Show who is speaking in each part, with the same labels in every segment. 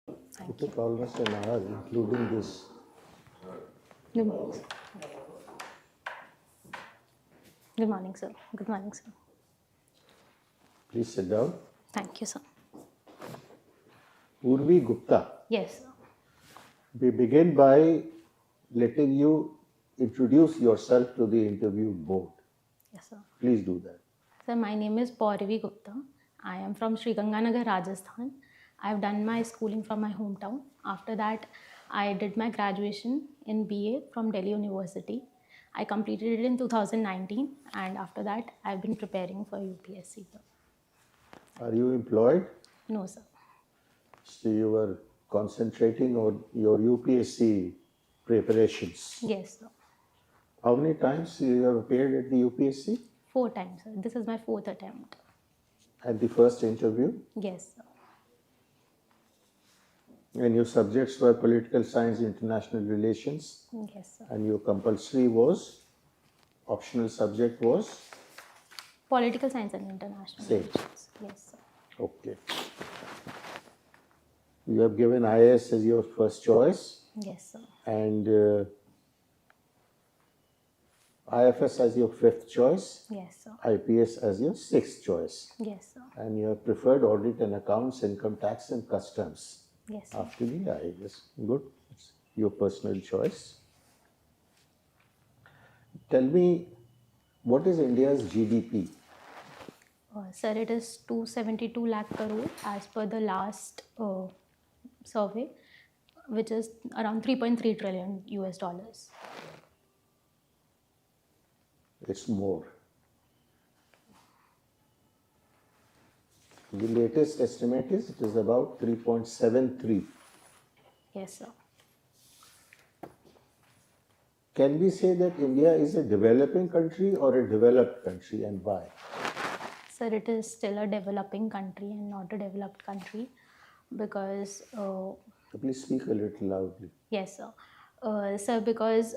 Speaker 1: It took almost an hour, including this.
Speaker 2: Good morning, sir. Good morning, sir. Good morning, sir.
Speaker 1: Please sit down.
Speaker 2: Thank you, sir.
Speaker 1: POURAVI Gupta.
Speaker 2: Yes, sir.
Speaker 1: We begin by letting you introduce yourself to the interview board.
Speaker 2: Yes, sir.
Speaker 1: Please do that.
Speaker 2: Sir, my name is POURAVI Gupta. I am from Sri Ganganagar, Rajasthan. I have done my schooling from my hometown. After that, I did my graduation in BA from Delhi University. I completed it in 2019, and after that, I've been preparing for UPSC.
Speaker 1: Are you employed?
Speaker 2: No, sir.
Speaker 1: So you were concentrating on your UPSC preparations.
Speaker 2: Yes, sir.
Speaker 1: How many times you have appeared at the UPSC?
Speaker 2: 4 times, sir. This is my 4th attempt.
Speaker 1: At the first interview?
Speaker 2: Yes, sir.
Speaker 1: And your subjects were political science, international relations,
Speaker 2: Yes, sir.
Speaker 1: and your compulsory was, optional subject was?
Speaker 2: Political science and international
Speaker 1: Same.
Speaker 2: relations. Yes, sir.
Speaker 1: Okay. You have given IAS as your first choice
Speaker 2: Yes, sir.
Speaker 1: and IFS as your fifth choice,
Speaker 2: Yes, sir.
Speaker 1: IPS as your sixth choice.
Speaker 2: Yes, sir.
Speaker 1: And you have preferred audit and accounts, income tax and customs.
Speaker 2: Yes, sir.
Speaker 1: After the IAS. Good. It's your personal choice. Tell me, what is India's GDP?
Speaker 2: Sir, it is 272 lakh crore as per the last survey, which is around 3.3 trillion US dollars.
Speaker 1: It's more. The latest estimate is it is about 3.73.
Speaker 2: Yes, sir.
Speaker 1: Can we say that India is a developing country or a developed country, and why?
Speaker 2: Sir, it is still a developing country and not a developed country because
Speaker 1: Please speak a little loudly.
Speaker 2: yes, sir. Sir, because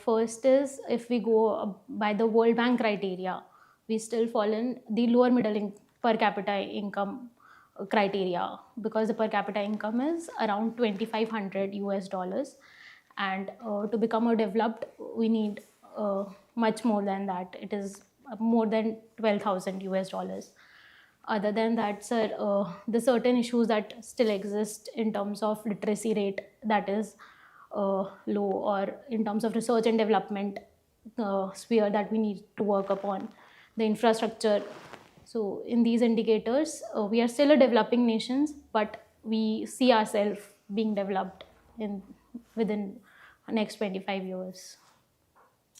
Speaker 2: first is if we go by the World Bank criteria, we still fall in the lower middle per capita income criteria because the per capita income is around 2,500 US dollars, and to become a developed, we need much more than that. It is more than 12,000 US dollars. Other than that, sir, the certain issues that still exist in terms of literacy rate that is low, or in terms of research and development sphere that we need to work upon, the infrastructure. So in these indicators, we are still a developing nations, but we see ourselves being developed within next 25 years.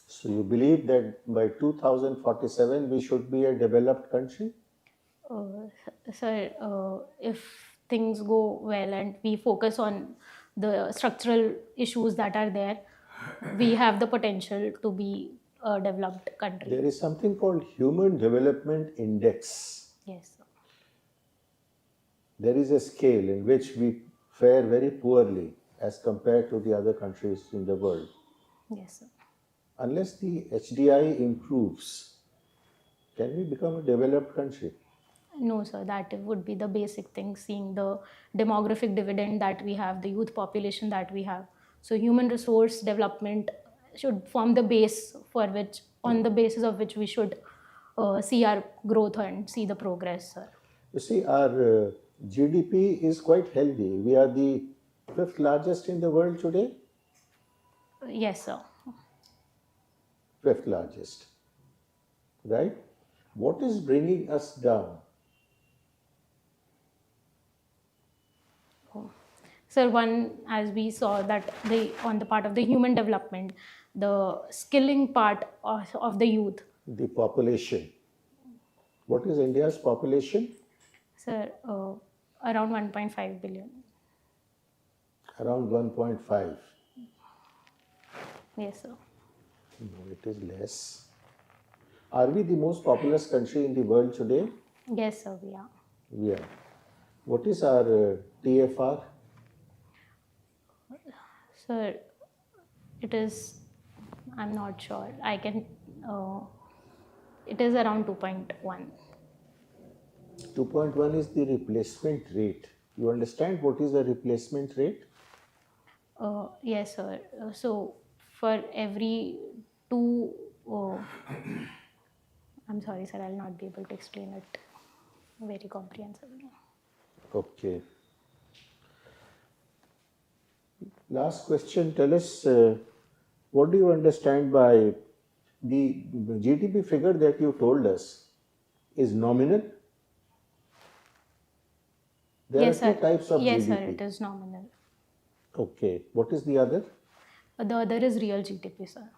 Speaker 1: So you believe that by 2047 we should be a developed country?
Speaker 2: Sir, if things go well and we focus on the structural issues that are there, we have the potential to be a developed country.
Speaker 1: There is something called Human Development Index.
Speaker 2: Yes, sir.
Speaker 1: There is a scale in which we fare very poorly as compared to the other countries in the world.
Speaker 2: Yes, sir.
Speaker 1: Unless the HDI improves, can we become a developed country?
Speaker 2: No, sir, that would be the basic thing, seeing the demographic dividend that we have, the youth population that we have. So human resource development should form the base for which, on the basis of which we should see our growth and see the progress, sir.
Speaker 1: You see, our GDP is quite healthy. We are the fifth largest in the world today.
Speaker 2: Yes, sir.
Speaker 1: Fifth largest, right? What is bringing us down?
Speaker 2: Sir, one, as we saw that on the part of the human development, the skilling part of the youth.
Speaker 1: The population. What is India's population?
Speaker 2: Sir, around 1.5 billion.
Speaker 1: Around 1.5.
Speaker 2: Yes, sir.
Speaker 1: No, it is less. Are we the most populous country in the world today?
Speaker 2: Yes, sir, we are.
Speaker 1: We are. What is our TFR?
Speaker 2: Sir, it is, I'm not sure. It is around 2.1.
Speaker 1: 2.1 is the replacement rate. You understand what is the replacement rate?
Speaker 2: Yes, sir. So for every two, I'm sorry, sir, I'll not be able to explain it very comprehensively.
Speaker 1: Okay. Last question, tell us what do you understand by the GDP figure that you told us is nominal? There are
Speaker 2: Yes,
Speaker 1: two
Speaker 2: sir.
Speaker 1: types of
Speaker 2: Yes, sir,
Speaker 1: GDP.
Speaker 2: it is nominal.
Speaker 1: Okay. What is the other?
Speaker 2: The other is real GDP, sir.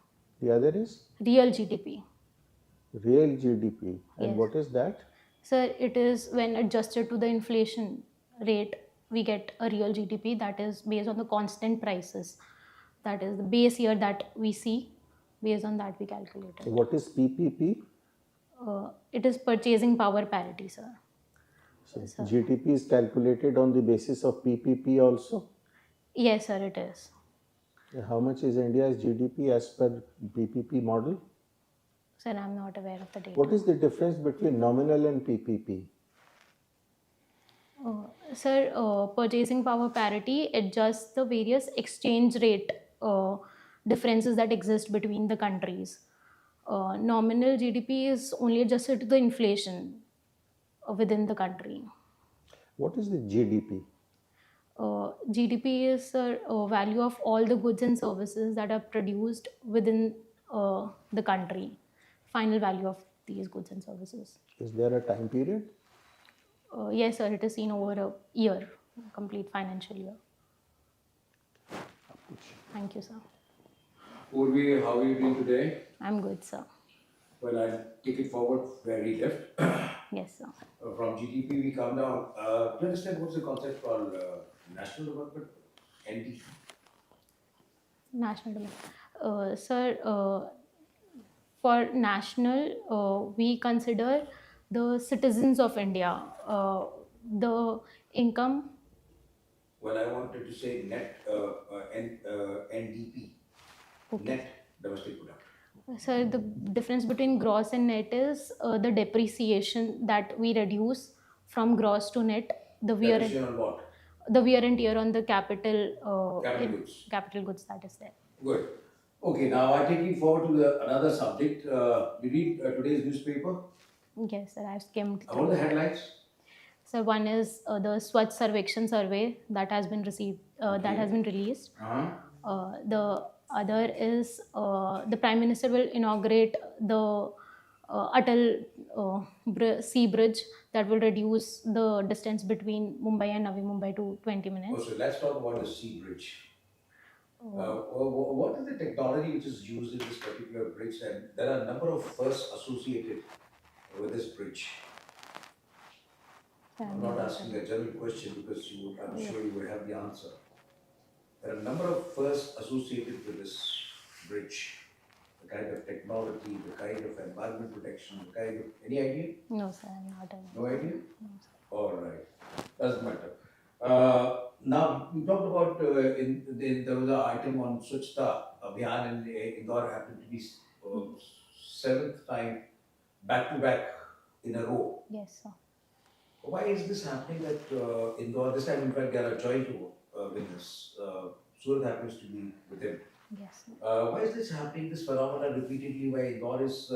Speaker 1: The other is
Speaker 2: Real GDP.
Speaker 1: real GDP. And
Speaker 2: Yes.
Speaker 1: what is that?
Speaker 2: Sir, it is when adjusted to the inflation rate, we get a real GDP that is based on the constant prices. That is the base year that we see. Based on that, we calculate it.
Speaker 1: What is PPP?
Speaker 2: It is purchasing power parity, sir.
Speaker 1: So
Speaker 2: Sir.
Speaker 1: GDP is calculated on the basis of PPP also.
Speaker 2: Yes, sir, it is.
Speaker 1: How much is India's GDP as per PPP model?
Speaker 2: Sir, I'm not aware of the data.
Speaker 1: What is the difference between nominal and PPP?
Speaker 2: Sir, purchasing power parity adjusts the various exchange rate differences that exist between the countries. Nominal GDP is only adjusted to the inflation within the country.
Speaker 1: What is the GDP?
Speaker 2: GDP is a value of all the goods and services that are produced within the country. Final value of these goods and services.
Speaker 1: Is there a time period?
Speaker 2: Yes, sir, it is seen over a year, complete financial year. Thank you, sir.
Speaker 3: POURAVI, how are you doing today?
Speaker 2: I'm good, sir.
Speaker 3: Well, I'll take it forward where we left.
Speaker 2: Yes, sir.
Speaker 3: From GDP, we come down. Do you understand what's the concept called national development? ND?
Speaker 2: National development. Sir, for national, we consider the citizens of India, the income.
Speaker 3: Well, I wanted to say net NDP,
Speaker 2: Okay.
Speaker 3: net domestic product.
Speaker 2: Sir, the difference between gross and net is the depreciation that we reduce from gross to net.
Speaker 3: Depreciation on what?
Speaker 2: The wear and tear on the capital.
Speaker 3: Capital goods.
Speaker 2: Capital goods that is there.
Speaker 3: Good. Okay, now I take you forward to another subject. You read today's newspaper?
Speaker 2: Yes, sir. I've skimmed
Speaker 3: What are the headlines?
Speaker 2: So one is the Swachh Sarvekshan survey that has been that has been released. The other is the Prime Minister will inaugurate the Atal Sea Bridge that will reduce the distance between Mumbai and Navi Mumbai to 20 minutes.
Speaker 3: So let's talk about the sea bridge. What is the technology which is used in this particular bridge? And there are a number of firsts associated with this bridge. I'm not asking a general question because I'm sure you will have the answer. There are a number of firsts associated with this bridge. The kind of technology, the kind of environment protection, the kind of... Any idea?
Speaker 2: No, sir, I'm not aware.
Speaker 3: No idea?
Speaker 2: No, sir.
Speaker 3: All right. Doesn't matter. Now, we talked about, there was an item on Swachhta Abhiyan and Indore happened to be seventh time back to back in a row.
Speaker 2: Yes, sir.
Speaker 3: Why is this happening that Indore, this time in fact they are joined to winners. Surat happens to be with him.
Speaker 2: Yes, sir.
Speaker 3: Why is this happening, this phenomenon repeatedly, why Indore is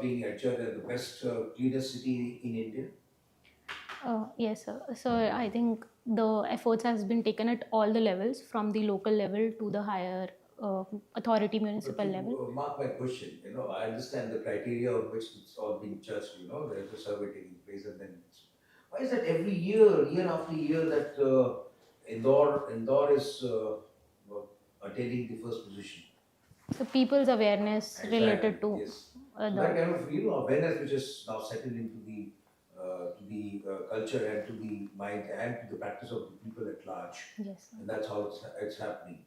Speaker 3: being adjudged as the best cleanest city in India?
Speaker 2: Yes, sir. So I think the efforts has been taken at all the levels, from the local level to the higher authority municipal level.
Speaker 3: Mark my question, I understand the criteria on which it's all being judged, there's a survey taking place and then why is that every year, year after year that Indore is attaining the first position?
Speaker 2: So people's awareness related to
Speaker 3: yes. So that kind of awareness which is now settled into the culture and to the mind and to the practice of the people at large.
Speaker 2: Yes, sir.
Speaker 3: And that's how it's happening.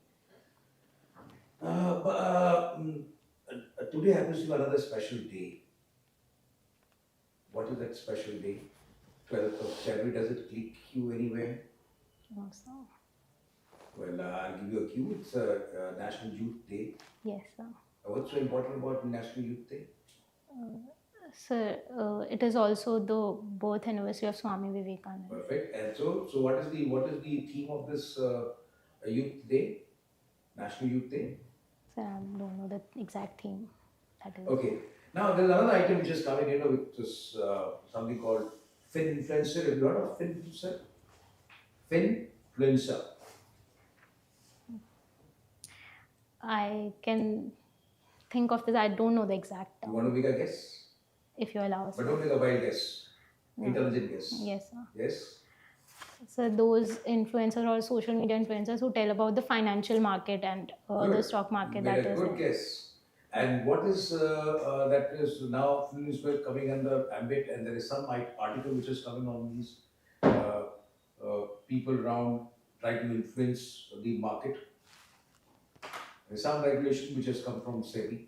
Speaker 3: Today happens to be another special day. What is that special day? 12th of February, does it click you anywhere?
Speaker 2: No, sir.
Speaker 3: Well, I'll give you a cue. It's a National Youth Day.
Speaker 2: Yes, sir.
Speaker 3: What's so important about National Youth Day?
Speaker 2: Sir, it is also the birth anniversary of Swami Vivekananda.
Speaker 3: Perfect. And so what is the theme of this Youth Day, National Youth Day?
Speaker 2: Sir, I don't know the exact theme. That is.
Speaker 3: Okay. Now there's another item which is coming in, which is something called Finfluencer. Have you heard of Finfluencer? Finfluencer.
Speaker 2: I can think of this. I don't know the exact
Speaker 3: You
Speaker 2: term.
Speaker 3: want to make a guess?
Speaker 2: If you allow us.
Speaker 3: But don't make a wild guess.
Speaker 2: No.
Speaker 3: Intelligent guess.
Speaker 2: Yes, sir.
Speaker 3: Yes.
Speaker 2: So those influencers or social media influencers who tell about the financial market and the
Speaker 3: Good.
Speaker 2: stock market,
Speaker 3: You
Speaker 2: that
Speaker 3: made a
Speaker 2: is
Speaker 3: good
Speaker 2: there.
Speaker 3: guess. And what is that is now Finfluencer coming under ambit, and there is some article which is coming on these people around trying to influence the market. There's some regulation which has come from SEBI.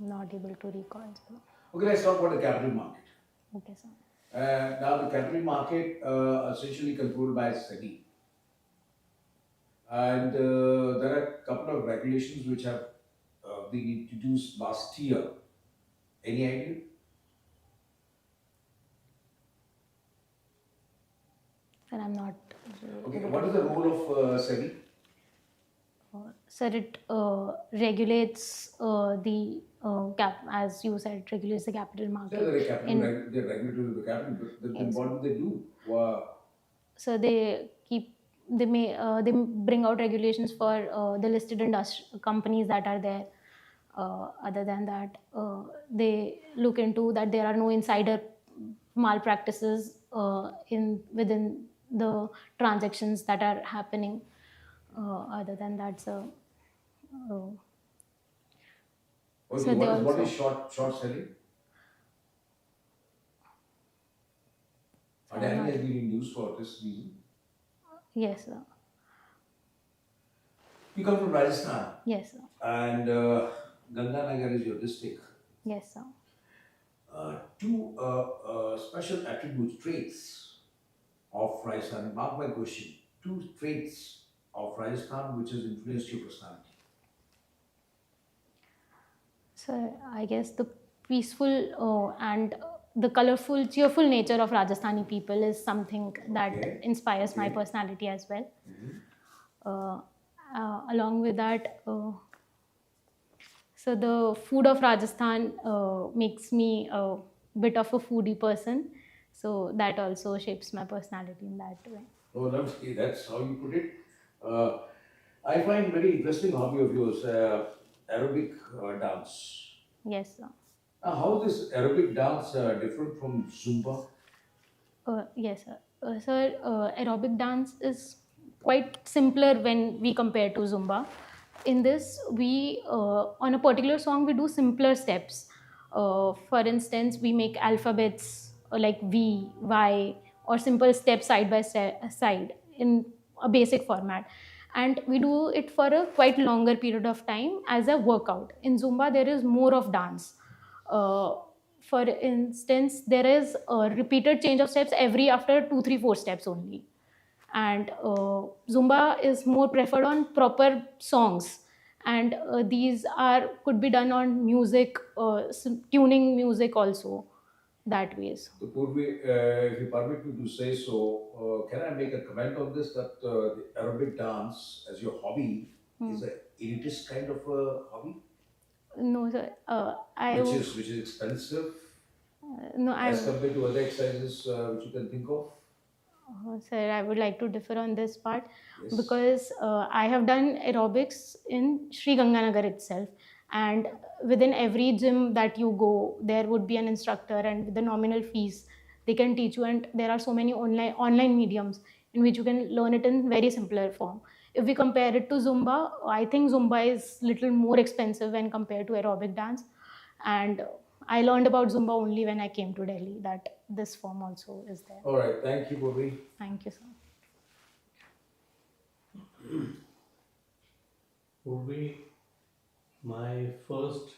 Speaker 2: I'm not able to recall. Sir.
Speaker 3: Okay, let's talk about the capital market.
Speaker 2: Okay, sir.
Speaker 3: Now the capital market essentially controlled by SEBI. And there are a couple of regulations which have been introduced last year. Any idea?
Speaker 2: Sir, I'm not.
Speaker 3: Okay, what is the role of SEBI?
Speaker 2: Sir, it regulates the as you said, regulates the capital market.
Speaker 3: They're regulatory of the capital, but then
Speaker 2: Yes.
Speaker 3: what do they do?
Speaker 2: So they bring out regulations for the listed companies that are there. Other than that, they look into that there are no insider malpractices within the transactions that are happening. Other than that, so.
Speaker 3: Okay,
Speaker 2: So they
Speaker 3: what is
Speaker 2: also-
Speaker 3: short selling?
Speaker 2: So I'm
Speaker 3: Adani
Speaker 2: not-
Speaker 3: has been in news for this reason.
Speaker 2: Yes, sir.
Speaker 3: You come from Rajasthan,
Speaker 2: Yes, sir.
Speaker 3: and Ganganagar is your district.
Speaker 2: Yes, sir.
Speaker 3: Two special attributes, traits of Rajasthan. Mark my question. Two traits of Rajasthan which has influenced your personality.
Speaker 2: So I guess the peaceful and the colorful, cheerful nature of Rajasthani people is something that
Speaker 3: Okay.
Speaker 2: inspires my
Speaker 3: Okay.
Speaker 2: personality as well.
Speaker 3: Mhm.
Speaker 2: Along with that, so the food of Rajasthan makes me a bit of a foodie person. So that also shapes my personality in that way.
Speaker 3: Oh, lovely. That's how you put it. I find very interesting hobby of yours, aerobic dance.
Speaker 2: Yes, sir.
Speaker 3: Now, how is this aerobic dance different from Zumba?
Speaker 2: Yes, sir. Sir, aerobic dance is quite simpler when we compare to Zumba. In this, we on a particular song we do simpler steps. For instance, we make alphabets like V, Y, or simple steps side by side in a basic format, and we do it for a quite longer period of time as a workout. In Zumba, there is more of dance. Uh, for instance, there is a repeated change of steps every after 2 3 4 steps only, and Zumba is more preferred on proper songs, and these are could be done on music, tuning music also, that ways.
Speaker 3: So, Purvi, if you permit me to say so, can I make a comment on this that the aerobic dance as your hobby is a elitist kind of a hobby,
Speaker 2: No, sir.
Speaker 3: which is expensive
Speaker 2: No,
Speaker 3: as compared to other exercises which you can think of?
Speaker 2: Sir, I would like to differ on this part.
Speaker 3: Yes.
Speaker 2: Because I have done aerobics in Sri Ganganagar itself, and within every gym that you go, there would be an instructor, and with the nominal fees, they can teach you. And there are so many online mediums in which you can learn it in very simpler form. If we compare it to Zumba, I think Zumba is little more expensive when compared to aerobic dance, and I learned about Zumba only when I came to Delhi, that this form also is there.
Speaker 3: All right, thank you, Purvi.
Speaker 2: Thank you, sir.
Speaker 4: Purvi, my first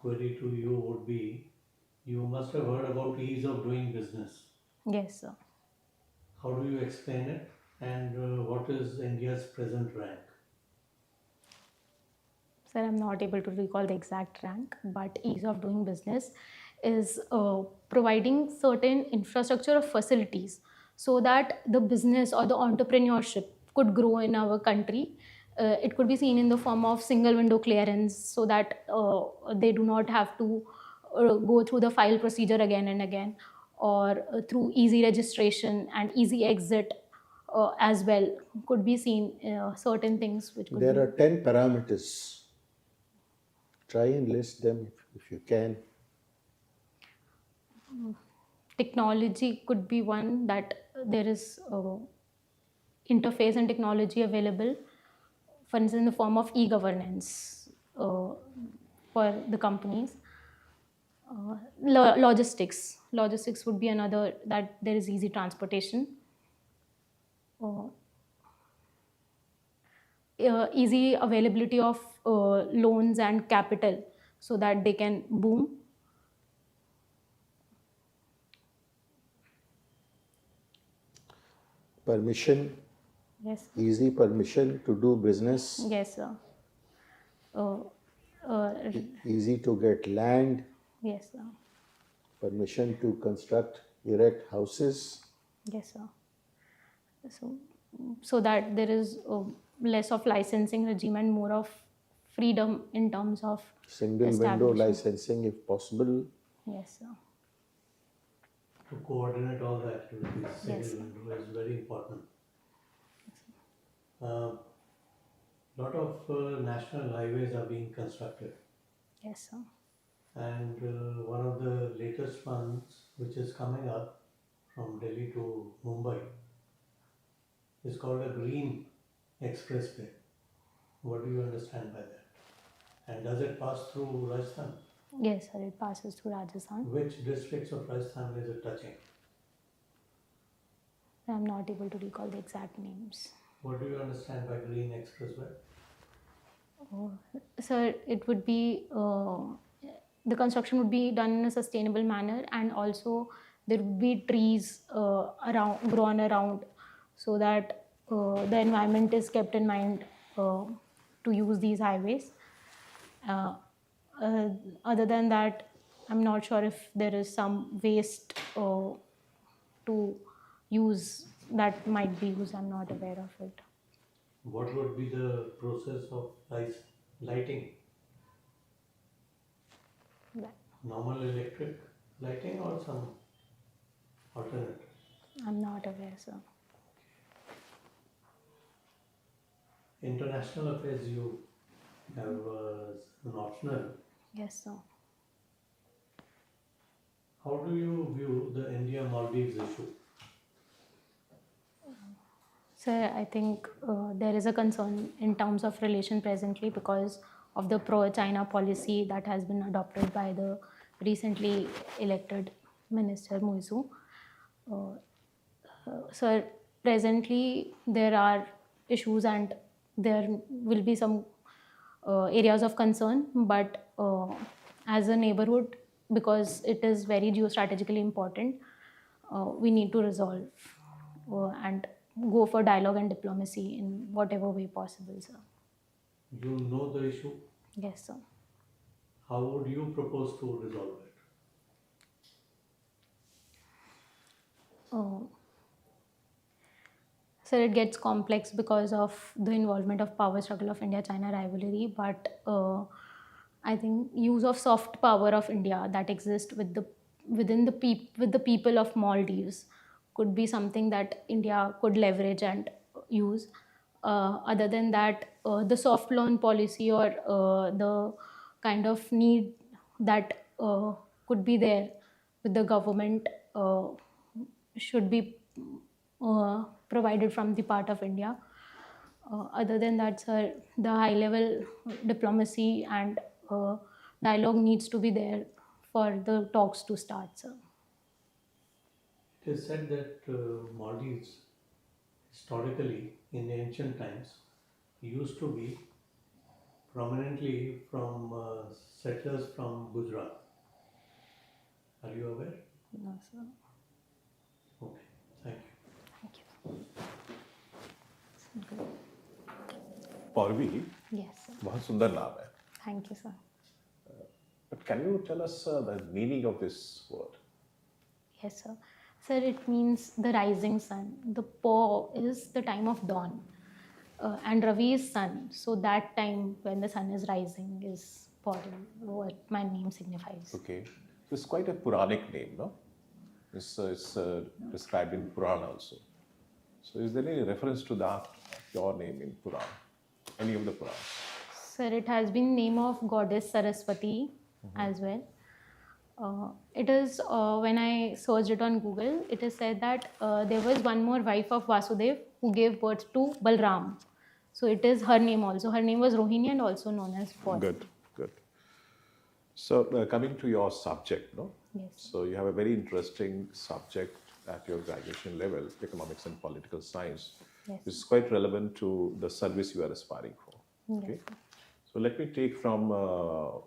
Speaker 4: query to you would be, you must have heard about ease of doing business.
Speaker 2: Yes, sir.
Speaker 4: How do you explain it, and what is India's present rank?
Speaker 2: Sir, I'm not able to recall the exact rank, but ease of doing business is providing certain infrastructure of facilities so that the business or the entrepreneurship could grow in our country. It could be seen in the form of single window clearance so that they do not have to go through the file procedure again and again, or through easy registration and easy exit as well. Could be seen certain things which could
Speaker 1: There
Speaker 2: be.
Speaker 1: are 10 parameters. Try and list them if you can.
Speaker 2: Technology could be one, that there is interface and technology available, for instance in the form of e-governance for the companies. Logistics would be another, that there is easy transportation, easy availability of loans and capital so that they can boom.
Speaker 1: Permission,
Speaker 2: Yes,
Speaker 1: easy permission to do business,
Speaker 2: yes, sir.
Speaker 1: easy to get land,
Speaker 2: Yes, sir.
Speaker 1: permission to construct, erect houses,
Speaker 2: Yes, sir. So that there is less of licensing regime and more of freedom in terms of
Speaker 1: single window
Speaker 2: establishment.
Speaker 1: licensing if possible.
Speaker 2: Yes, sir.
Speaker 4: To coordinate all the activities,
Speaker 2: Yes.
Speaker 4: single window is very important. Lot of national highways are being constructed,
Speaker 2: Yes, sir.
Speaker 4: and one of the latest ones which is coming up from Delhi to Mumbai is called a Green Expressway. What do you understand by that? And does it pass through Rajasthan?
Speaker 2: Yes, sir. It passes through Rajasthan.
Speaker 4: Which districts of Rajasthan is it touching?
Speaker 2: I'm not able to recall the exact names.
Speaker 4: What do you understand by Green Expressway?
Speaker 2: Sir, it would be the construction would be done in a sustainable manner, and also there would be trees grown around so that the environment is kept in mind to use these highways. Other than that, I'm not sure if there is some waste to use that might be used. I'm not aware of it.
Speaker 4: What would be the process of lighting?
Speaker 2: That
Speaker 4: Normal electric lighting or some alternate?
Speaker 2: I'm not aware, sir.
Speaker 4: International affairs you have an optional.
Speaker 2: Yes, sir.
Speaker 4: How do you view the India-Maldives issue?
Speaker 2: Sir, I think there is a concern in terms of relation presently because of the pro-China policy that has been adopted by the recently elected Minister Muizu. Sir, presently there are issues and there will be some areas of concern, but as a neighborhood, because it is very geostrategically important, we need to resolve and go for dialogue and diplomacy in whatever way possible, sir.
Speaker 4: You know the issue.
Speaker 2: Yes, sir.
Speaker 4: How would you propose to resolve it?
Speaker 2: Sir, it gets complex because of the involvement of power struggle of India-China rivalry, but I think use of soft power of India that exists with the people of Maldives could be something that India could leverage and use. Other than that, the soft loan policy or the kind of need that could be there with the government should be provided from the part of India. Other than that, sir, the high-level diplomacy and dialogue needs to be there for the talks to start, sir.
Speaker 4: It is said that Maldives, historically, in ancient times, used to be prominently from settlers from Gujarat. Are you aware?
Speaker 2: No, sir.
Speaker 4: Okay, thank you.
Speaker 2: Thank you.
Speaker 5: Pauravi
Speaker 2: Yes, sir.
Speaker 5: बहुत सुंदर नाम है
Speaker 2: Thank you, sir.
Speaker 5: But can you tell us the meaning of this word?
Speaker 2: Yes, sir. Sir, it means the rising sun. The Po is the time of dawn, and Ravi is sun. So that time when the sun is rising is what my name signifies.
Speaker 5: Okay. So it's quite a Puranic name, no? It's described in Purana also. So is there any reference to that, your name in Purana? Any of the Puranas?
Speaker 2: Sir, it has been name of goddess Saraswati as well. It is when I searched it on Google, it is said that there was one more wife of Vasudev who gave birth to Balram. So it is her name also. Her name was Rohini and also known as Paul.
Speaker 5: Good, good. So coming to your subject, no?
Speaker 2: Yes.
Speaker 5: So you have a very interesting subject at your graduation level, economics and political science.
Speaker 2: Yes.
Speaker 5: It's quite relevant to the service you are aspiring for.
Speaker 2: Yes.
Speaker 5: Okay. So let me take from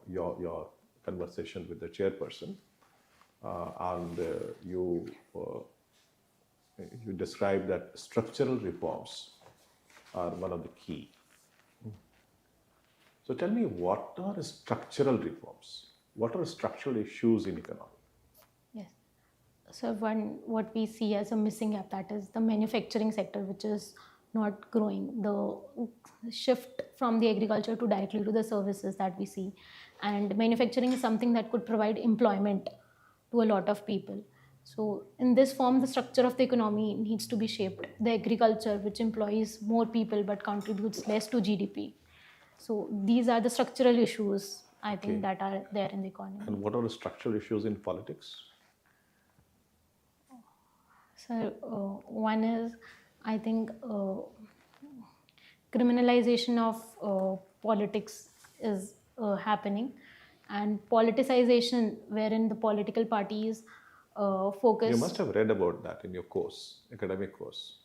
Speaker 5: your conversation with the chairperson, and you describe that structural reforms are one of the key. So tell me, what are structural reforms? What are structural issues in economy?
Speaker 2: Yes. So what we see as a missing gap, that is the manufacturing sector, which is not growing. The shift from the agriculture to directly to the services that we see, and manufacturing is something that could provide employment to a lot of people. So in this form, the structure of the economy needs to be shaped. The agriculture, which employs more people but contributes less to GDP. So these are the structural issues, I think, that are there in the economy.
Speaker 5: And what are the structural issues in politics?
Speaker 2: So one is, I think, criminalization of politics is happening, and politicization, wherein the political parties focus.
Speaker 5: You must have read about that in your course, academic course.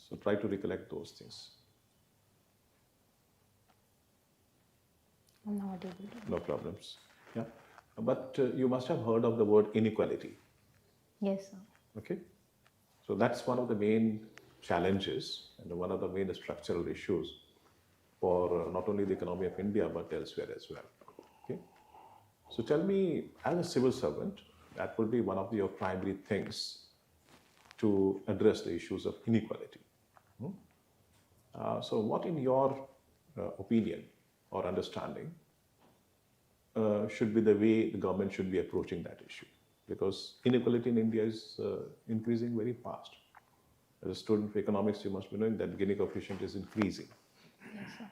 Speaker 5: So try to recollect those things.
Speaker 2: I'm not able to.
Speaker 5: No problems. Yeah. But you must have heard of the word inequality.
Speaker 2: Yes, sir.
Speaker 5: Okay. So that's one of the main challenges and one of the main structural issues for not only the economy of India but elsewhere as well. Okay. So tell me, as a civil servant, that would be one of your primary things to address the issues of inequality. So what, in your opinion or understanding, should be the way the government should be approaching that issue? Because inequality in India is increasing very fast. As a student of economics, you must be knowing that Gini coefficient is increasing.
Speaker 2: Yes, sir.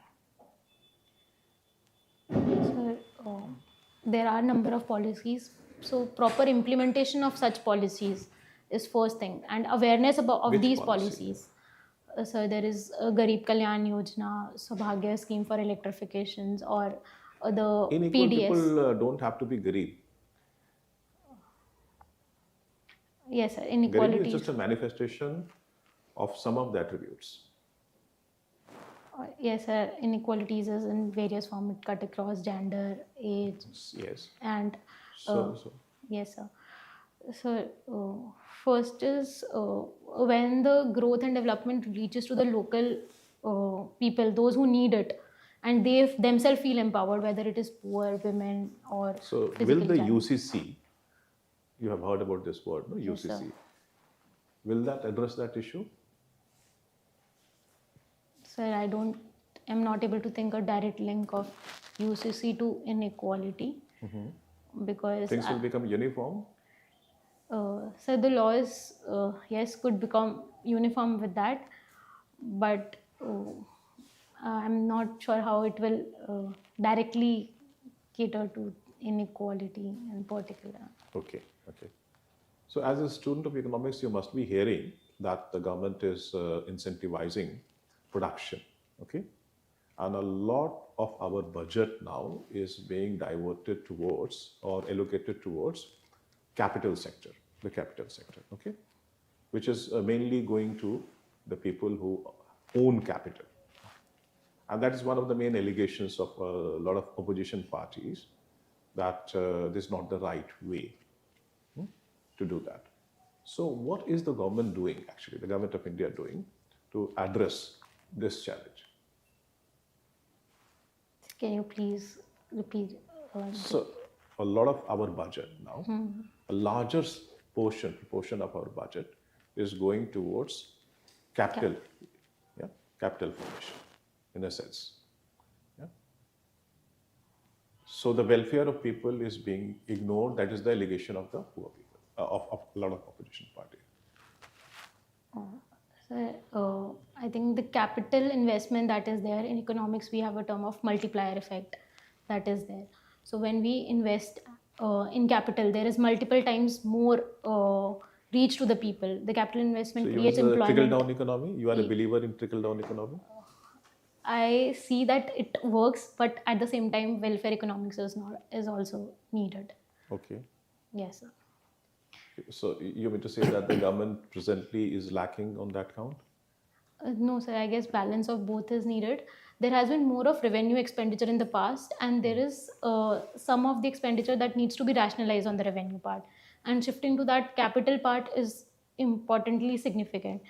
Speaker 2: So there are a number of policies. So proper implementation of such policies is first thing, and awareness of
Speaker 5: Which
Speaker 2: these
Speaker 5: policy?
Speaker 2: policies. So there is a Garib Kalyan Yojana, Sabhagya scheme for electrifications, or the
Speaker 5: Unequal
Speaker 2: PDS.
Speaker 5: people don't have to be Garib.
Speaker 2: Yes, sir.
Speaker 5: Garib
Speaker 2: Inequality.
Speaker 5: is just a manifestation of some of the attributes.
Speaker 2: Yes, sir. Inequalities is in various forms. It cut across gender, age,
Speaker 5: Yes.
Speaker 2: and
Speaker 5: So
Speaker 2: yes, sir. So first is when the growth and development reaches to the local people, those who need it, and they themselves feel empowered, whether it is poor, women, or
Speaker 5: So will
Speaker 2: physically
Speaker 5: the
Speaker 2: challenged.
Speaker 5: UCC, you have heard about this word, no?
Speaker 2: Yes,
Speaker 5: UCC.
Speaker 2: sir.
Speaker 5: Will that address that issue?
Speaker 2: Sir, I'm not able to think a direct link of UCC to inequality, because
Speaker 5: Things will become uniform.
Speaker 2: so the laws, yes, could become uniform with that, but I'm not sure how it will directly cater to inequality in particular.
Speaker 5: Okay, okay. So as a student of economics, you must be hearing that the government is incentivizing production, okay? And a lot of our budget now is being diverted towards or allocated towards capital sector, the capital sector, okay? Which is mainly going to the people who own capital. And that is one of the main allegations of a lot of opposition parties, that this is not the right way to do that. So what is the government doing, actually, the government of India doing to address this challenge?
Speaker 2: Can you please repeat?
Speaker 5: So, a lot of our budget now, a larger proportion of our budget is going towards capital, yeah, capital formation, in a sense. Yeah. So the welfare of people is being ignored. That is the allegation of the poor people, of a lot of opposition parties.
Speaker 2: So, I think the capital investment that is there in economics, we have a term of multiplier effect that is there. So when we invest in capital, there is multiple times more reach to the people. The capital investment
Speaker 5: So
Speaker 2: creates
Speaker 5: you use
Speaker 2: employment.
Speaker 5: trickle-down economy. You are a believer in trickle-down economy.
Speaker 2: I see that it works, but at the same time, welfare economics is also needed.
Speaker 5: Okay.
Speaker 2: Yes, sir.
Speaker 5: So you mean to say that the government presently is lacking on that count?
Speaker 2: No, sir. I guess balance of both is needed. There has been more of revenue expenditure in the past, and there is some of the expenditure that needs to be rationalized on the revenue part. And shifting to that capital part is importantly significant.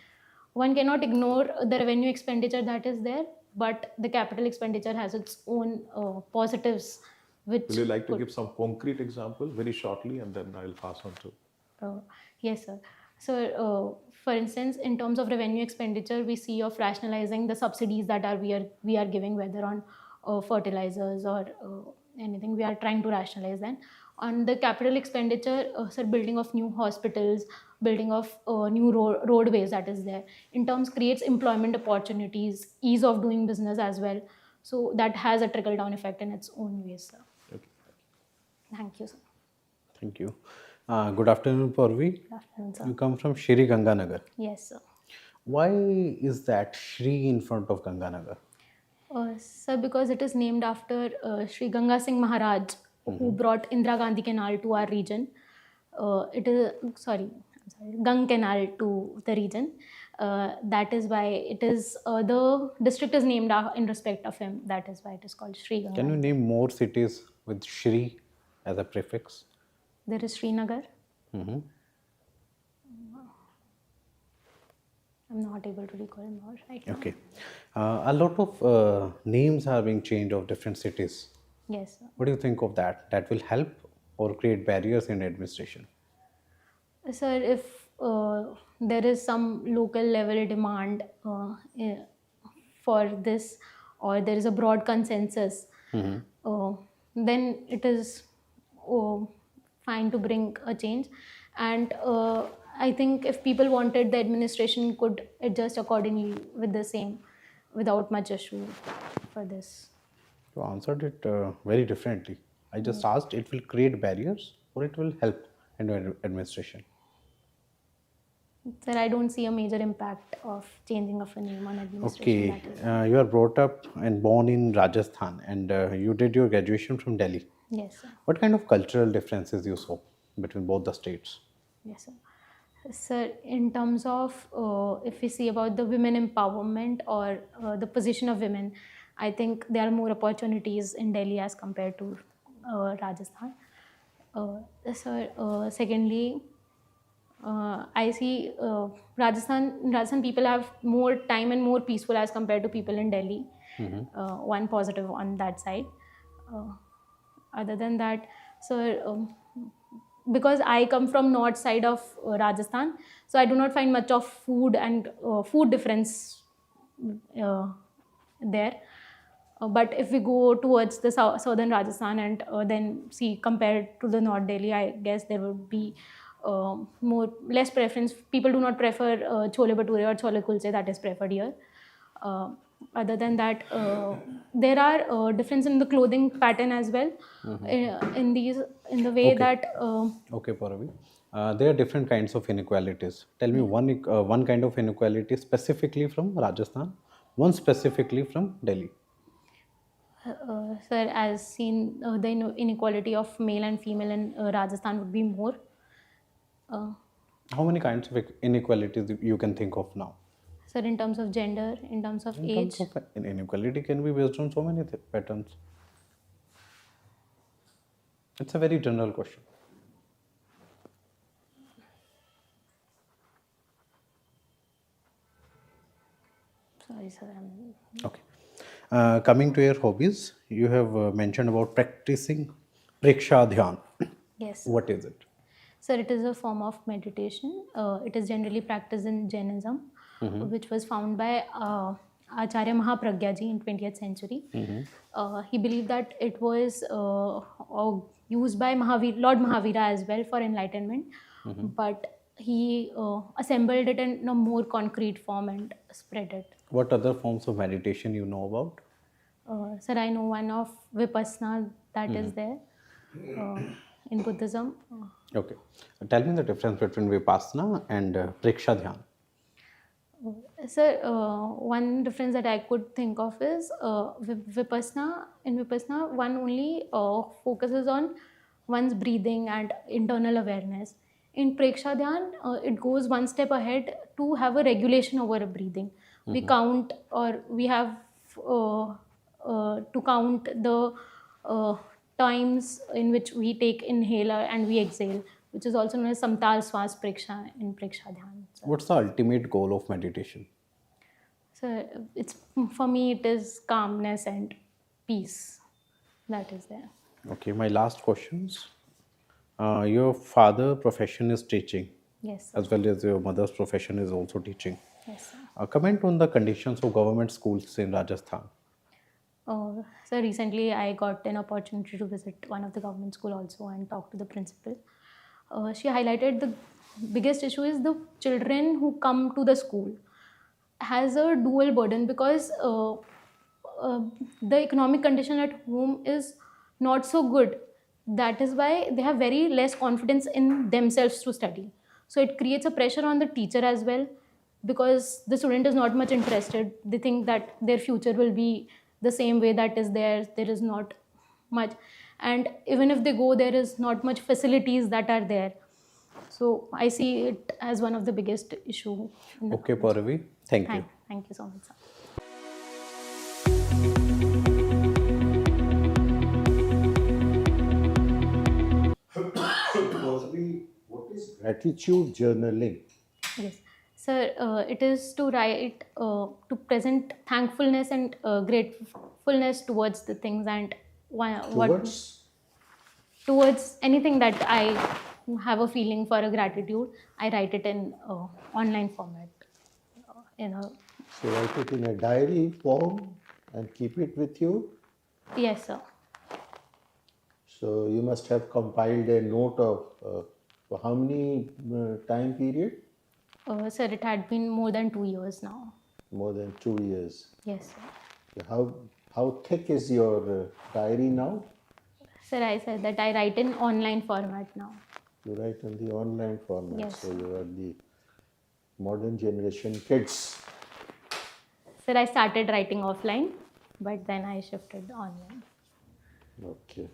Speaker 2: One cannot ignore the revenue expenditure that is there, but the capital expenditure has its own positives. Which
Speaker 5: Will you like to
Speaker 2: could-
Speaker 5: give some concrete example very shortly, and then I'll pass on to.
Speaker 2: Yes, sir. So, for instance, in terms of revenue expenditure, we see of rationalizing the subsidies that we are giving, whether on fertilizers or anything. We are trying to rationalize them. On the capital expenditure, sir, building of new hospitals, building of new roadways that is there. In terms creates employment opportunities, ease of doing business as well. So that has a trickle down effect in its own ways, sir.
Speaker 5: Okay.
Speaker 2: Thank you, sir.
Speaker 6: Thank you. Good afternoon, POURAVI.
Speaker 2: Good afternoon,
Speaker 6: You
Speaker 2: sir.
Speaker 6: come from Shri Ganganagar.
Speaker 2: Yes, sir.
Speaker 6: Why is that Shri in front of Ganganagar?
Speaker 2: Sir, because it is named after Sri Ganga Singh Maharaj, who brought Indira Gandhi Canal to our region. Gang Canal to the region. That is why it is, the district is named in respect of him. That is why it is called Sri Ganga.
Speaker 6: Can you name more cities with Shri as a prefix?
Speaker 2: There is Srinagar.
Speaker 6: Mhm.
Speaker 2: I'm not able to recall more right now.
Speaker 6: Okay. A lot of names are being changed of different cities.
Speaker 2: Yes, sir.
Speaker 6: What do you think of that? That will help or create barriers in administration?
Speaker 2: Sir, if there is some local level demand for this, or there is a broad consensus, then it is fine to bring a change. And I think if people wanted, the administration could adjust accordingly with the same, without much issue for this.
Speaker 6: You answered it very differently. I just asked it will create barriers or it will help in administration.
Speaker 2: Sir, I don't see a major impact of changing of a name on administration.
Speaker 6: Okay,
Speaker 2: That is.
Speaker 6: you are brought up and born in Rajasthan and you did your graduation from Delhi.
Speaker 2: Yes, sir.
Speaker 6: What kind of cultural differences you saw between both the states?
Speaker 2: Yes, sir. Sir, in terms of if we see about the women empowerment or the position of women, I think there are more opportunities in Delhi as compared to Rajasthan. Sir, secondly, I see Rajasthan people have more time and more peaceful as compared to people in Delhi. One positive on that side. Other than that, sir, because I come from north side of Rajasthan, so I do not find much of food and food difference there. But if we go towards the southern Rajasthan and then see compared to the North Delhi, I guess there would be less preference. People do not prefer chole bhature or chole kulche that is preferred here. Other than that, there are difference in the clothing pattern as well. In the way
Speaker 6: Okay.
Speaker 2: that
Speaker 6: Okay, POURAVI. There are different kinds of inequalities. Tell me one kind of inequality specifically from Rajasthan, one specifically from Delhi.
Speaker 2: sir, as seen, the inequality of male and female in Rajasthan would be more.
Speaker 6: How many kinds of inequalities you can think of now?
Speaker 2: Sir, in terms of gender, in terms of
Speaker 6: In
Speaker 2: age.
Speaker 6: terms of inequality can be based on so many patterns. It's a very general question.
Speaker 2: Sorry, sir.
Speaker 6: Okay. Coming to your hobbies, you have mentioned about practicing Priksha Dhyan.
Speaker 2: Yes.
Speaker 6: What is it?
Speaker 2: Sir, it is a form of meditation. It is generally practiced in Jainism, which was found by Acharya Mahapragya ji in 20th century. He believed that it was used by Lord Mahavira as well for enlightenment, but he assembled it in a more concrete form and spread it.
Speaker 6: What other forms of meditation you know about?
Speaker 2: Sir, I know one of Vipassana that is there in Buddhism.
Speaker 6: Okay. Tell me the difference between Vipassana and Priksha Dhyan.
Speaker 2: Sir, one difference that I could think of is Vipassana. In Vipassana, one only focuses on one's breathing and internal awareness. In Preksha Dhyan, it goes one step ahead to have a regulation over a breathing. We count, or we have to count the times in which we take inhaler and we exhale, which is also known as Samtal Swas Preksha in Preksha Dhyan.
Speaker 6: What's the ultimate goal of meditation?
Speaker 2: So it's, for me, it is calmness and peace that is there.
Speaker 6: Okay, my last questions. Your father profession is teaching,
Speaker 2: Yes, sir.
Speaker 6: as well as your mother's profession is also teaching.
Speaker 2: Yes, sir.
Speaker 6: Comment on the conditions of government schools in Rajasthan.
Speaker 2: So recently I got an opportunity to visit one of the government school also and talk to the principal. She highlighted the biggest issue is the children who come to the school has a dual burden because the economic condition at home is not so good. That is why they have very less confidence in themselves to study. So it creates a pressure on the teacher as well because the student is not much interested. They think that their future will be the same way that is there. There is not much. And even if they go, there is not much facilities that are there. So I see it as one of the biggest issue.
Speaker 6: Okay, POURAVI, thank you.
Speaker 2: Thank you so much, sir.
Speaker 1: What is gratitude journaling?
Speaker 2: Yes. Sir, it is to write, to present thankfulness and gratefulness towards the things and towards anything that I have a feeling for a gratitude. I write it in online format.
Speaker 1: So write it in a diary form and keep it with you.
Speaker 2: Yes, sir.
Speaker 1: So you must have compiled a note of for how many time period?
Speaker 2: Sir, it had been more than 2 years now.
Speaker 1: More than 2 years.
Speaker 2: Yes, sir.
Speaker 1: How thick is your diary now?
Speaker 2: Sir, I said that I write in online format now.
Speaker 1: You write in the online format.
Speaker 2: Yes.
Speaker 1: So you are the modern generation kids.
Speaker 2: Sir, I started writing offline, but then I shifted online.
Speaker 1: Okay.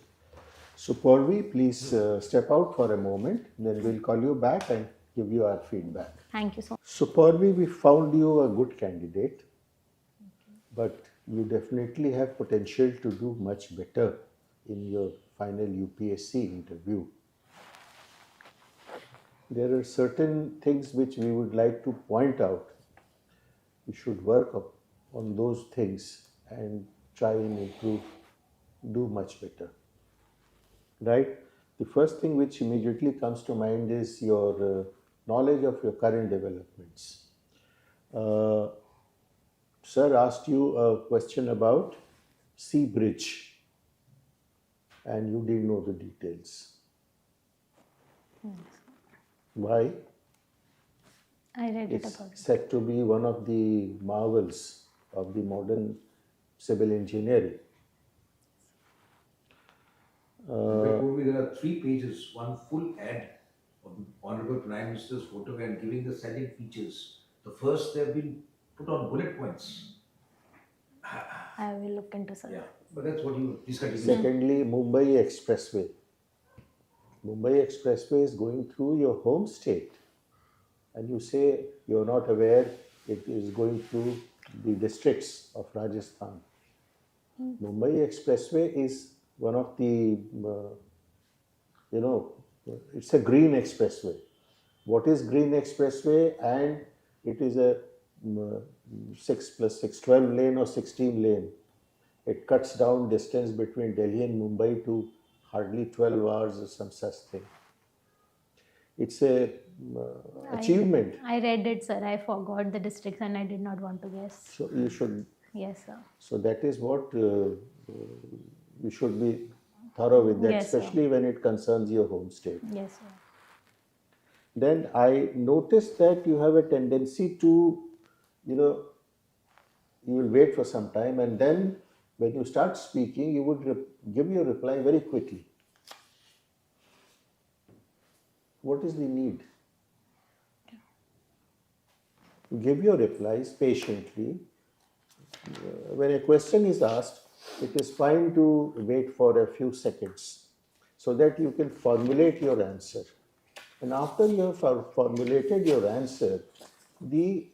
Speaker 1: So POURAVI, please step out for a moment. Then we'll call you back and give you our feedback.
Speaker 2: Thank you so much.
Speaker 1: So POURAVI, we found you a good candidate, but you definitely have potential to do much better in your final UPSC interview. There are certain things which we would like to point out. You should work on those things and try and improve, do much better. Right? The first thing which immediately comes to mind is your knowledge of your current developments. Sir asked you a question about sea bridge and you didn't know the details. Why?
Speaker 2: I read it
Speaker 1: It's
Speaker 2: about it.
Speaker 1: said to be one of the marvels of the modern civil engineering.
Speaker 3: There are 3 pages, one full ad of the Honorable Prime Minister's photo and giving the salient features. The first, they have been put on bullet points.
Speaker 2: I will look into sir.
Speaker 3: Yeah, but that's what you discussed.
Speaker 1: Secondly, Mumbai Expressway. Mumbai Expressway is going through your home state. And you say you're not aware it is going through the districts of Rajasthan. Mumbai Expressway is one of the, it's a green expressway. What is green expressway? And it is a 6 + 6, 12 lane or 16 lane It cuts down distance between Delhi and Mumbai to hardly 12 hours or some such thing. It's a achievement.
Speaker 2: I read it, sir. I forgot the districts and I did not want to guess.
Speaker 1: So you should.
Speaker 2: Yes, sir.
Speaker 1: So that is what you should be thorough with that,
Speaker 2: Yes, sir.
Speaker 1: especially when it concerns your home state.
Speaker 2: Yes, sir.
Speaker 1: Then I noticed that you have a tendency to, you will wait for some time, and then when you start speaking, you would give your reply very quickly. What is the need? Give your replies patiently. When a question is asked, it is fine to wait for a few seconds so that you can formulate your answer. And after you have formulated your answer, the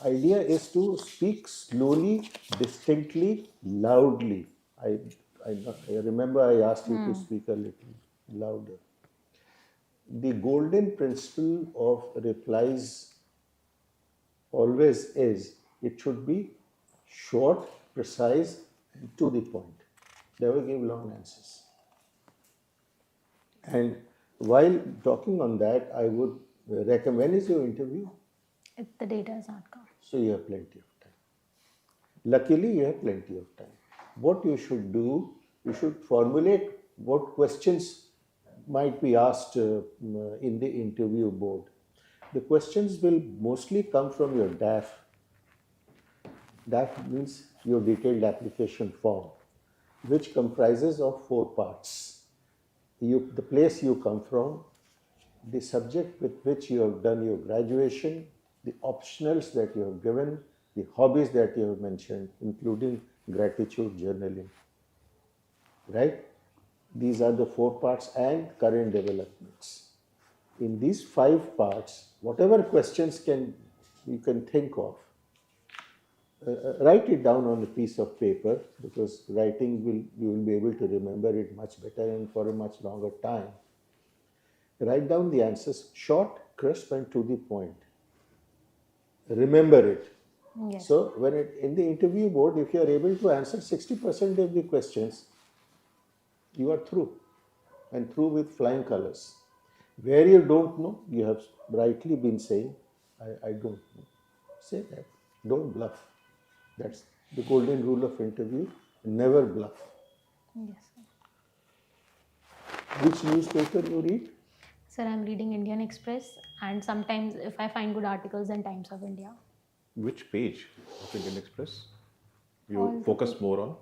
Speaker 1: idea is to speak slowly, distinctly, loudly. I remember I asked you to speak a little louder. The golden principle of replies always is it should be short, precise, and to the point. Never give long answers. And while talking on that, I would recommend, when is your interview?
Speaker 2: If the data has not come.
Speaker 1: So you have plenty of time. Luckily, you have plenty of time. What you should do, you should formulate what questions might be asked in the interview board. The questions will mostly come from your DAF. DAF means your detailed application form, which comprises of 4 parts. The place you come from, the subject with which you have done your graduation, the optionals that you have given, the hobbies that you have mentioned, including gratitude journaling. Right? These are the 4 parts and current developments. In these 5 parts, whatever questions you can think of, write it down on a piece of paper, because you will be able to remember it much better and for a much longer time. Write down the answers short, crisp, and to the point. Remember it.
Speaker 2: Yes.
Speaker 1: So in the interview board, if you are able to answer 60% of the questions, you are through, and through with flying colors. Where you don't know, you have rightly been saying, I don't know. Say that. Don't bluff. That's the golden rule of interview. Never bluff.
Speaker 2: Yes, sir.
Speaker 1: Which newspaper you read?
Speaker 2: Sir, I'm reading Indian Express, and sometimes if I find good articles, then Times of India.
Speaker 5: Which page of Indian Express you
Speaker 2: All the
Speaker 5: focus more on?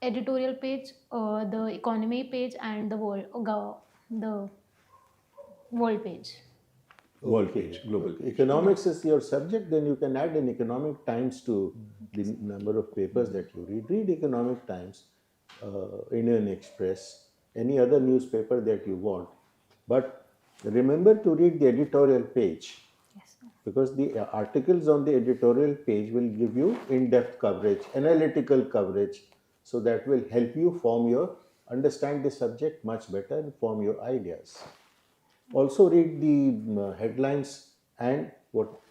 Speaker 2: Editorial page, the economy page, and the world page.
Speaker 5: World page, global page.
Speaker 1: Economics is your subject, then you can add an Economic Times to the number of papers that you read. Read Economic Times, Indian Express, any other newspaper that you want. But remember to read the editorial page,
Speaker 2: Yes, sir.
Speaker 1: because the articles on the editorial page will give you in-depth coverage, analytical coverage. So that will help you understand the subject much better and form your ideas. Also read the headlines and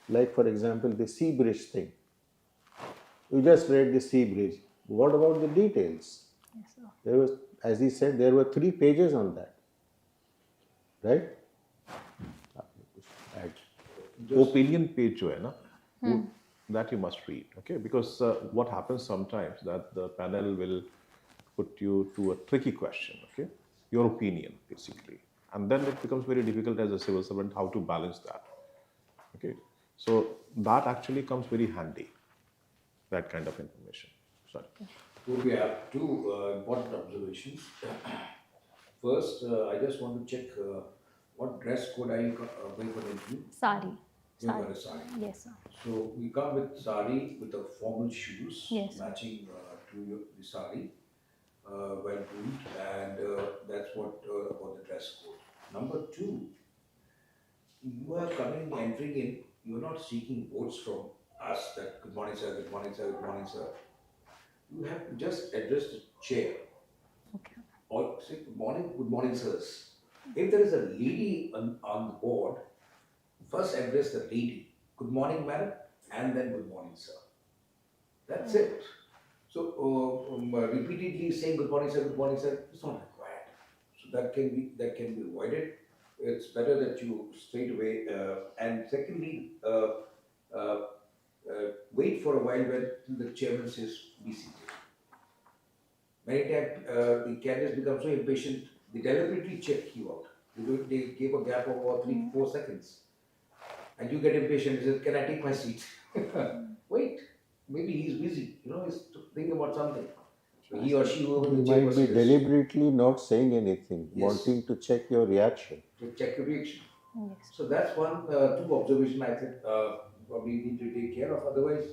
Speaker 1: like for example, the sea bridge thing. You just read the sea bridge. What about the details?
Speaker 2: Yes, sir.
Speaker 1: There was, as he said, there were 3 pages on that. Right?
Speaker 5: Opinion page जो है ना, that you must read, okay? Because what happens sometimes that the panel will put you to a tricky question, okay? Your opinion, basically. And then it becomes very difficult as a civil servant how to balance that, okay? So that actually comes very handy, that kind of information. Sorry.
Speaker 3: We have 2 important observations. First, I just want to check what dress code are you going for the interview?
Speaker 2: Sari.
Speaker 3: You got a sari.
Speaker 2: Yes, sir.
Speaker 3: So we come with sari with the formal shoes
Speaker 2: Yes.
Speaker 3: matching to the sari, well groomed, and that's what about the dress code. Number 2, you are entering in. You're not seeking votes from us that good morning sir, good morning sir, good morning sir. You have to just address the chair.
Speaker 2: Okay.
Speaker 3: Or say good morning sirs. If there is a lady on the board, first address the lady. Good morning, madam, and then good morning, sir. That's it. So repeatedly saying good morning sir, it's not required. So that can be avoided. It's better that you straight away and secondly wait for a while when the chairman says be seated. Many times the candidates become so impatient, they deliberately check you out. They give a gap of about 3-4 seconds. And you get impatient and say, can I take my seat? Wait, maybe he's busy, he's thinking about something. So he or she, whoever
Speaker 1: You
Speaker 3: the
Speaker 1: might be
Speaker 3: chairperson is,
Speaker 1: deliberately not saying anything,
Speaker 3: Yes.
Speaker 1: wanting to check your reaction.
Speaker 3: to check your reaction.
Speaker 2: Yes.
Speaker 3: So that's one, two observation I think probably need to take care of. Otherwise,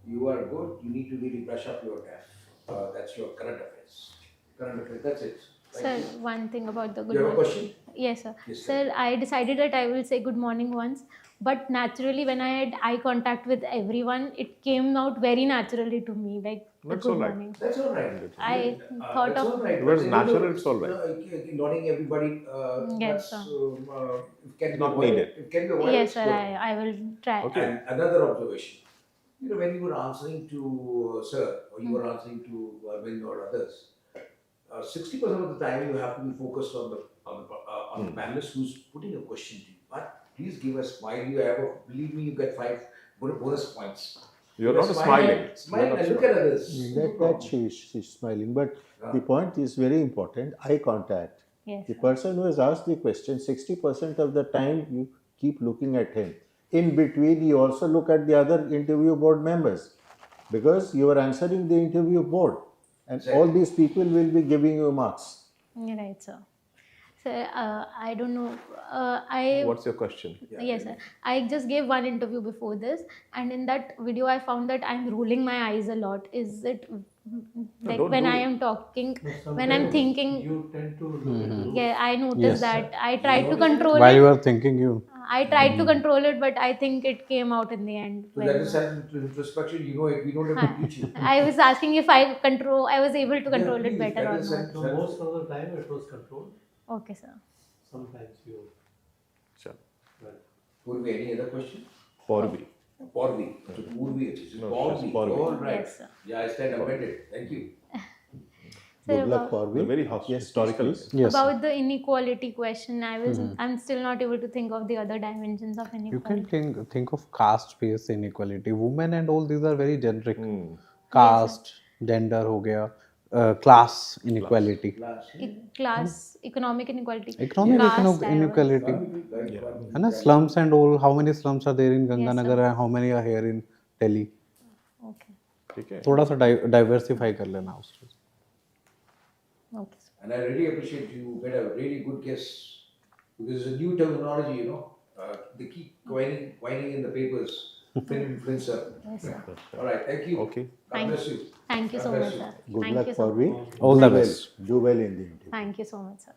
Speaker 3: you are good. You need to really brush up your DAF. That's your current affairs. Current affairs. That's it.
Speaker 2: Sir, one thing about the good
Speaker 3: You have a
Speaker 2: morning.
Speaker 3: question?
Speaker 2: Yes, sir.
Speaker 3: Yes,
Speaker 2: Sir, I decided that I will say good morning once, but naturally, when I had eye contact with everyone, it came out very naturally to me, like the
Speaker 5: That's
Speaker 2: good
Speaker 5: all right.
Speaker 2: morning.
Speaker 3: That's all right.
Speaker 2: I thought
Speaker 3: That's
Speaker 2: of
Speaker 3: all right.
Speaker 5: If it's
Speaker 3: But,
Speaker 5: natural, it's all right.
Speaker 3: Nodding everybody.
Speaker 2: Yes,
Speaker 3: That's
Speaker 2: sir.
Speaker 3: it can be
Speaker 5: Not
Speaker 3: avoided.
Speaker 5: needed.
Speaker 3: It can be avoided.
Speaker 2: Yes,
Speaker 3: it's
Speaker 2: sir.
Speaker 3: good.
Speaker 2: I will try.
Speaker 5: Okay.
Speaker 3: And another observation. When you were answering to Sir, or you were answering to Arvind or others, 60% of the time you have to be focused on the panelist who's putting a question to you. But please give a smile. Believe me, you get 5 bonus points.
Speaker 5: You're
Speaker 3: Give
Speaker 5: not
Speaker 3: Smile
Speaker 5: You're not
Speaker 3: and look at others. No
Speaker 1: That
Speaker 3: problem.
Speaker 1: she's smiling. But the point is very important, eye contact.
Speaker 2: Yes,
Speaker 1: The
Speaker 2: sir.
Speaker 1: person who has asked the question, 60% of the time you keep looking at him. In between, you also look at the other interview board members because you are answering the interview board and all these people will be giving you marks.
Speaker 2: Right, sir. Sir, I don't know.
Speaker 5: What's your question?
Speaker 2: Yes, sir. I just gave one interview before this, and in that video, I found that I'm rolling my eyes a lot. Is it like
Speaker 5: don't
Speaker 2: when
Speaker 5: do
Speaker 2: I
Speaker 5: it.
Speaker 2: am talking,
Speaker 4: No,
Speaker 2: when I'm
Speaker 4: sometimes
Speaker 2: thinking?
Speaker 4: you tend to look at the
Speaker 2: Yeah, I noticed
Speaker 6: Yes.
Speaker 2: that. I tried to
Speaker 3: noticed it?
Speaker 2: control
Speaker 6: While you
Speaker 2: it.
Speaker 6: are thinking, you
Speaker 2: I tried to control it, but I think it came out in the end.
Speaker 3: So
Speaker 2: very
Speaker 3: that is
Speaker 2: well.
Speaker 3: self-introspection. We don't have to teach you.
Speaker 2: I was asking if I was able to control
Speaker 3: Yeah,
Speaker 2: it
Speaker 3: please,
Speaker 2: better
Speaker 3: that
Speaker 2: or
Speaker 3: is
Speaker 2: not.
Speaker 4: So most of the time it was controlled.
Speaker 2: Okay, sir.
Speaker 4: Sometimes you.
Speaker 5: Sure.
Speaker 4: Well,
Speaker 3: Would be any other question?
Speaker 5: POURAVI.
Speaker 3: POURAVI. So POURAVI, it is
Speaker 5: No,
Speaker 3: POURAVI.
Speaker 5: it's POURAVI.
Speaker 3: All right.
Speaker 2: Yes, sir.
Speaker 3: Yeah, I stand amended. Thank you.
Speaker 2: Sir,
Speaker 1: Good luck
Speaker 2: about,
Speaker 1: for
Speaker 5: The
Speaker 1: me.
Speaker 5: very
Speaker 1: Yes,
Speaker 5: historical.
Speaker 1: please.
Speaker 6: yes.
Speaker 2: about the inequality question, I'm still not able to think of the other dimensions of
Speaker 6: You can
Speaker 2: inequality.
Speaker 6: think of caste-based inequality. Women and all these are very generic.
Speaker 2: Yes,
Speaker 6: Caste, gender हो गया, class inequality.
Speaker 3: Last.
Speaker 2: Class, economic inequality.
Speaker 6: Economic
Speaker 2: Caste, I
Speaker 6: inequality. है ना, slums and all. How many slums are there in Ganganagar and how many are here in Delhi?
Speaker 2: Okay.
Speaker 5: ठीक है.
Speaker 6: थोड़ा सा diversify कर लेना उसको.
Speaker 2: Okay. Sir.
Speaker 3: And I really appreciate you get a really good guess because it's a new terminology, they keep whining in the papers. Film influencer.
Speaker 2: Yes, sir.
Speaker 3: All right, thank you.
Speaker 5: Okay.
Speaker 3: God bless you.
Speaker 2: Thank you
Speaker 3: God
Speaker 2: so
Speaker 3: bless
Speaker 2: much,
Speaker 3: you.
Speaker 2: sir.
Speaker 1: Good
Speaker 2: Thank
Speaker 1: luck
Speaker 2: you so
Speaker 1: for me.
Speaker 2: much.
Speaker 6: All the
Speaker 1: Do well.
Speaker 6: best.
Speaker 1: Do well in the interview.
Speaker 2: Thank you so much, sir.